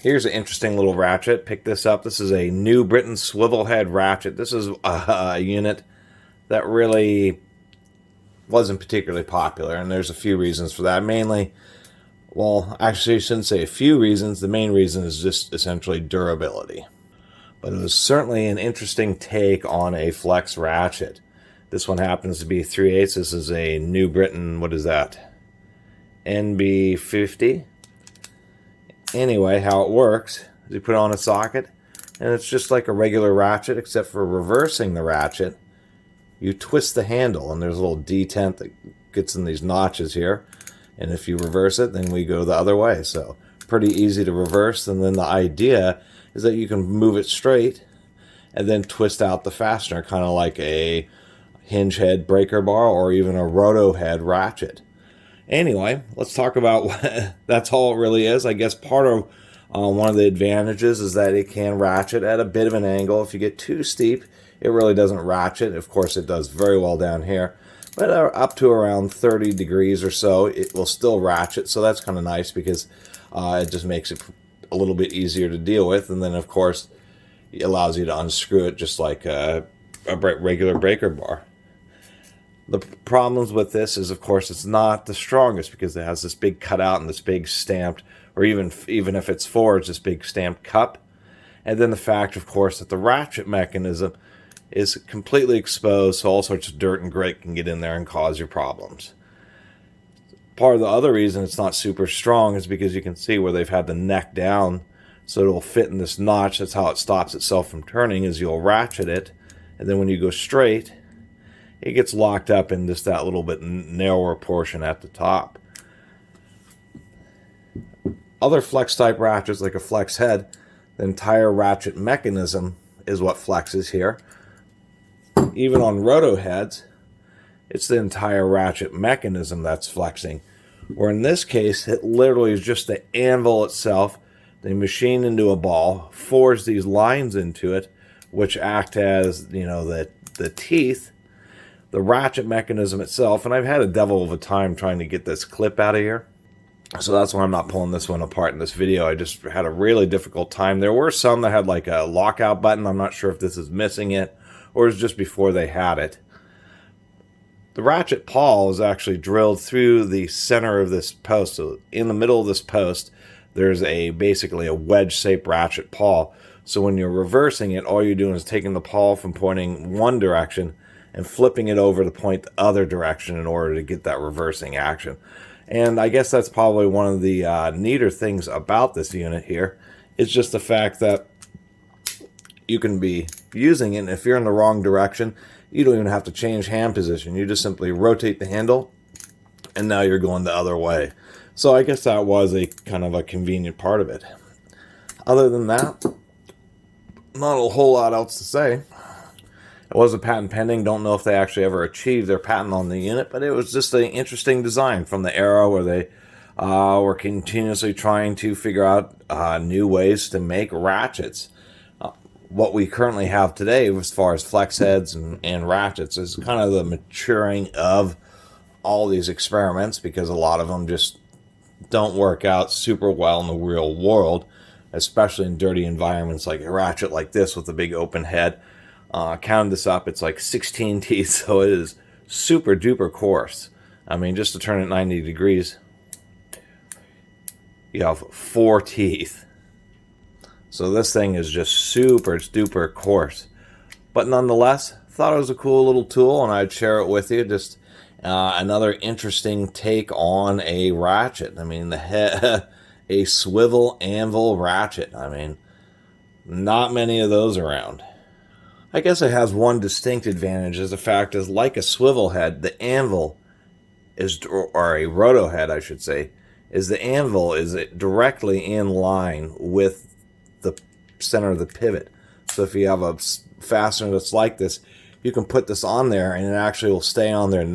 Here's an interesting little ratchet. Pick this up. This is a New Britain swivel head ratchet. This is a unit that really wasn't particularly popular, and there's a few reasons for that. Mainly, well, actually, I shouldn't say a few reasons. The main reason is just essentially durability. But it was certainly an interesting take on a flex ratchet. This one happens to be 3/8. This is a New Britain, what is that? NB50. Anyway, how it works is you put it on a socket, and it's just like a regular ratchet, except for reversing the ratchet. You twist the handle, and there's a little detent that gets in these notches here. And if you reverse it, then we go the other way. So pretty easy to reverse. And then the idea is that you can move it straight and then twist out the fastener, kind of like a hinge head breaker bar or even a roto head ratchet. Anyway, let's talk about what that's all it really is. I guess part of one of the advantages is that it can ratchet at a bit of an angle. If you get too steep, it really doesn't ratchet. Of course, it does very well down here. But up to around 30 degrees or so, it will still ratchet. So that's kind of nice because it just makes it a little bit easier to deal with. And then, of course, it allows you to unscrew it just like a regular breaker bar. The problems with this is, of course, it's not the strongest because it has this big cutout and this big stamped, or even if it's forged, this big stamped cup. And then the fact, of course, that the ratchet mechanism is completely exposed, so all sorts of dirt and grit can get in there and cause your problems. Part of the other reason it's not super strong is because you can see where they've had the neck down, so it'll fit in this notch. That's how it stops itself from turning, is you'll ratchet it, and then when you go straight, it gets locked up in just that little bit narrower portion at the top. Other flex type ratchets, like a flex head, the entire ratchet mechanism is what flexes here. Even on roto heads, it's the entire ratchet mechanism that's flexing. Where in this case, it literally is just the anvil itself. They machine into a ball, forge these lines into it, which act as, the teeth. The ratchet mechanism itself, and I've had a devil of a time trying to get this clip out of here. So that's why I'm not pulling this one apart in this video. I just had a really difficult time. There were some that had like a lockout button. I'm not sure if this is missing it or it's just before they had it. The ratchet pawl is actually drilled through the center of this post. So in the middle of this post, there's basically a wedge-shaped ratchet pawl. So when you're reversing it, all you're doing is taking the pawl from pointing one direction and flipping it over to point the other direction in order to get that reversing action. And I guess that's probably one of the neater things about this unit here. It's just the fact that you can be using it, and if you're in the wrong direction, you don't even have to change hand position. You just simply rotate the handle, and now you're going the other way. So I guess that was a kind of a convenient part of it. Other than that, not a whole lot else to say. It was a patent pending. Don't know if they actually ever achieved their patent on the unit, but it was just an interesting design from the era where they were continuously trying to figure out new ways to make ratchets. What we currently have today, as far as flex heads and ratchets, is kind of the maturing of all these experiments, because a lot of them just don't work out super well in the real world, especially in dirty environments like a ratchet like this with a big open head. Counted this up, it's like 16 teeth, so it is super duper coarse. I mean, just to turn it 90 degrees, you have 4 teeth. So this thing is just super duper coarse. But nonetheless, thought it was a cool little tool, and I'd share it with you. Just another interesting take on a ratchet. I mean, a swivel anvil ratchet. I mean, not many of those around. I guess it has one distinct advantage, is the fact is, like a swivel head, the anvil is, or a roto head, I should say, is the anvil is directly in line with the center of the pivot. So if you have a fastener that's like this, you can put this on there and it actually will stay on there.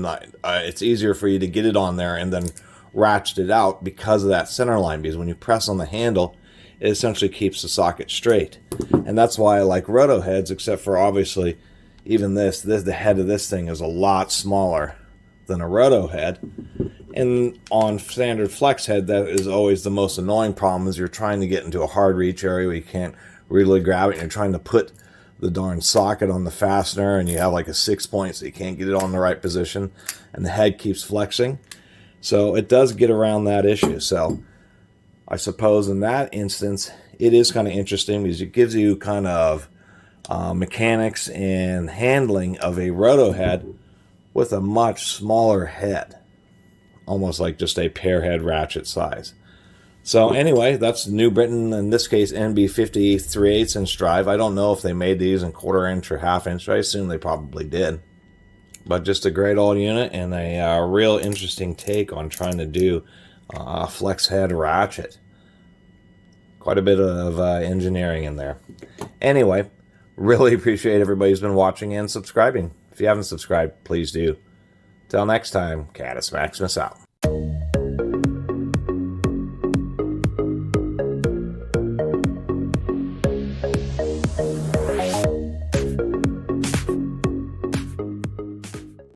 It's easier for you to get it on there and then ratchet it out because of that center line, because when you press on the handle, it essentially keeps the socket straight. And that's why I like roto heads, except for obviously even the head of this thing is a lot smaller than a roto head. And on standard flex head, that is always the most annoying problem, is you're trying to get into a hard reach area where you can't really grab it, and you're trying to put the darn socket on the fastener, and you have like a 6 point, so you can't get it on the right position, and the head keeps flexing. So it does get around that issue. So I suppose in that instance, it is kind of interesting, because it gives you kind of mechanics and handling of a roto head with a much smaller head, almost like just a pair head ratchet size. So anyway, that's New Britain, in this case NB50 3/8 inch drive. I don't know if they made these in 1/4 inch or 1/2 inch. I assume they probably did. But just a great old unit, and a real interesting take on trying to do a flex head ratchet. Quite a bit of engineering in there. Anyway, really appreciate everybody who's been watching and subscribing. If you haven't subscribed, please do. Till next time, Catus Maximus out.